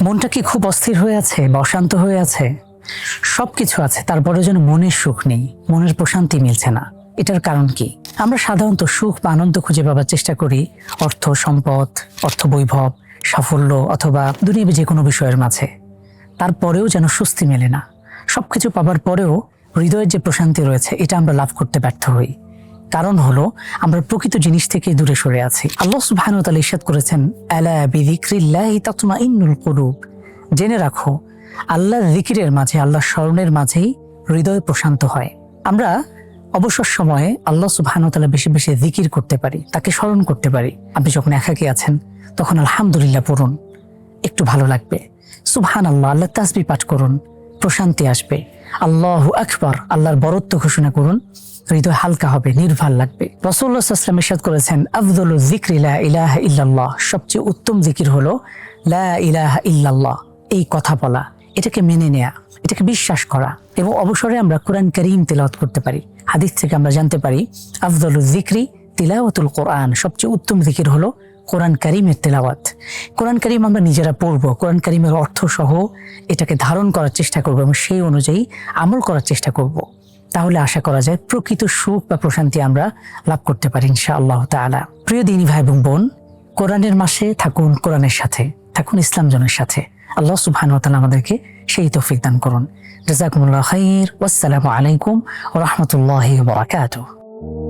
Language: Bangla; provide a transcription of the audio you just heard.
মনটা কি খুব অস্থির হয়ে আছে বা অশান্ত হয়ে আছে? সবকিছু আছে, তারপরে যেন মনের সুখ নেই, মনের প্রশান্তি মিলছে না। এটার কারণ কি? আমরা সাধারণত সুখ বা আনন্দ খুঁজে পাবার চেষ্টা করি অর্থ সম্পদ, অর্থ বৈভব, সাফল্য অথবা দুনিয়াবী যে কোনো বিষয়ের মাঝে। তারপরেও যেন স্বস্তি মেলে না। সবকিছু পাবার পরেও হৃদয়ের যে প্রশান্তি রয়েছে এটা আমরা লাভ করতে ব্যর্থ হই। কারণ হলো আমরা প্রকৃত জিনিস থেকে দূরে সরে আছি। আল্লাহ সুবহানাহু ওয়া তাআলা ইরশাদ করেছেন, আলা বিযিকরিল্লাহি তাতমাইন্নুল কুলুব। জেনে রাখো, আল্লাহর যিকিরের মাঝে, আল্লাহর স্মরণের মাঝেই হৃদয় প্রশান্ত হয়। আমরা অবসর সময়ে আল্লাহ সুবহানাহু ওয়া তাআলা বেশি বেশি যিকির করতে পারি, তাকে স্মরণ করতে পারি। আপনি যখন একাকী আছেন তখন আলহামদুলিল্লাহ পড়ুন, একটু ভালো লাগবে। সুবহানাল্লাহ, আল্লাহ তাসবিহ পাঠ করুন, প্রশান্তি আসবে। আল্লাহু আকবার, আল্লাহর বরত্ব ঘোষণা করুন, হৃদয় হালকা হবে, নির্ভার লাগবে। রাসূলুল্লাহ সাল্লাল্লাহু আলাইহি ওয়াসাল্লাম ইরশাদ করেছেন, আফযলু যিকরি লা ইলাহা ইল্লাল্লাহ। সবচেয়ে উত্তম জিকির হলো লা ইলাহা ইল্লাল্লাহ। এই কথা বলা, এটাকে মেনে নেয়া, এটাকে বিশ্বাস করা। এবং অবসরে আমরা কোরআন কারীম তিলাওয়াত করতে পারি। হাদিস থেকে আমরা জানতে পারি, আফযলু যিকরি তিলাওয়াতুল কোরআন। সবচেয়ে উত্তম জিকির হলো কোরআন কারীমের তেলাওয়াত। কোরআন কারীম আমরা নিজেরা পড়ব, কোরআন কারীমের অর্থ সহ এটাকে ধারণ করার চেষ্টা করব এবং সেই অনুযায়ী আমল করার চেষ্টা করব। তাহলে আশা করা যায় প্রকৃত সুখ বা প্রশান্তি আমরা লাভ করতে পারি ইনশাআল্লাহ তাআলা। প্রিয় দিনী ভাই এবং বোন, কোরআনের মাসে থাকুন, কোরআনের সাথে থাকুন, ইসলাম জনের সাথে। আল্লাহ সুবহানাহু ওয়া তাআলা আমাদেরকে সেই তৌফিক দান করুন। জাযাকুমুল্লাহু খাইর। ওয়াসসালামু আলাইকুম ওয়া রাহমাতুল্লাহি ওয়া বারাকাতুহু।